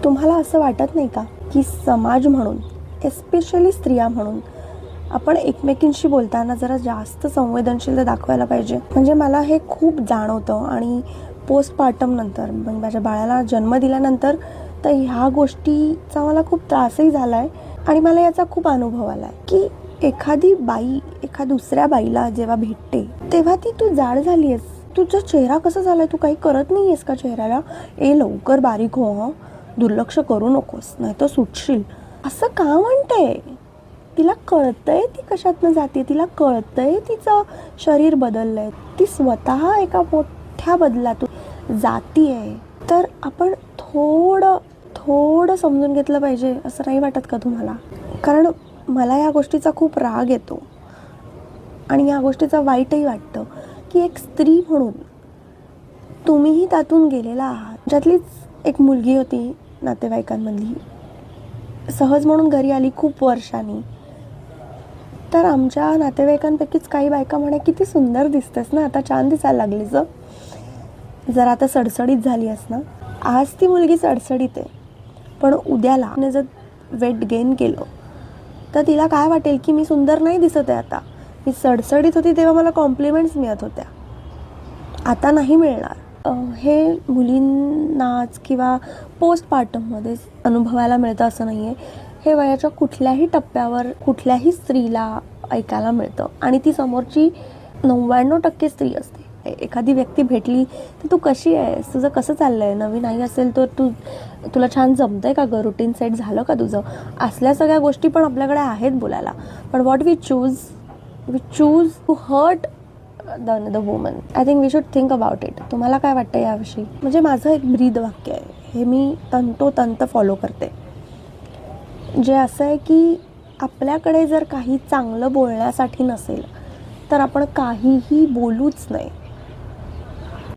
तुम्हाला असं वाटत नाही का की समाज म्हणून, एस्पेशली स्त्रिया म्हणून, आपण एकमेकींशी बोलताना जरा जास्त संवेदनशीलता दाखवायला पाहिजे? म्हणजे मला हे खूप जाणवतं आणि पोस्टपार्टम नंतर, म्हणजे माझ्या बाळाला जन्म दिल्यानंतर तर ह्या गोष्टीचा मला खूप त्रासही झाला आहे आणि मला याचा खूप अनुभव आला आहे की एखादी बाई दुसऱ्या बाईला जेव्हा भेटते तेव्हा ती तू जाड झाली आहेस, तुझा चेहरा कसा झालाय, तू काही करत नाही आहेस का चेहऱ्याला, लवकर बारीक हो हं, दुर्लक्ष करू नकोस नाही तर सुटशील, असं का म्हणते? तिला कळतंय ती कशातनं जाते, तिला कळतंय तिचं शरीर बदललंय, ती स्वतः एका मोठ्या बदलातून जातीये. तर आपण थोडं समजून घेतलं पाहिजे, असं नाही वाटत का तुम्हाला? कारण मला या गोष्टीचा खूप राग येतो आणि या गोष्टीचा वाईटही वाटतं की एक स्त्री म्हणून तुम्हीही त्यातून गेलेला आहात. ज्यातलीच एक मुलगी होती नातेवाईकांमधली, सहज म्हणून घरी आली खूप वर्षांनी, तर आमच्या नातेवाईकांपैकीच काही बायका म्हणे किती सुंदर दिसतेस ना, आता छान दिसायला लागलीस, जरा आता सडसडीत झाली आहेस ना. आज ती मुलगी सडसडीत आहे, पण उद्याला जर वेट गेन केलं तर तिला काय वाटेल की मी सुंदर नाही दिसत आहे, आता मी सडसडीत होती तेव्हा मला कॉम्प्लिमेंट्स मिळत होत्या, आता नाही मिळणार. हे मुलींनाच किंवा पोस्टपार्टममध्ये अनुभवायला मिळतं असं नाही आहे, हे वयाच्या कुठल्याही टप्प्यावर कुठल्याही स्त्रीला ऐकायला मिळतं आणि ती समोरची 99% स्त्री असते. एखादी व्यक्ती भेटली तर तू कशी आहेस, तुझं कसं चाललं आहे, नवीन आई असेल तर तुला छान जमतंय का गं, रुटीन सेट झालं का तुझं, असल्या सगळ्या गोष्टी पण आपल्याकडे आहेत बोलायला. पण what we choose to hurt the another woman. I think we should think about it. तुम्हाला काय वाटतं याविषयी? म्हणजे माझं एक ब्रीद वाक्य आहे, हे मी तंतोतंत फॉलो करते, जे असं आहे की आपल्याकडे जर काही चांगलं बोलण्यासाठी नसेल तर आपण काहीही बोलूच नाही.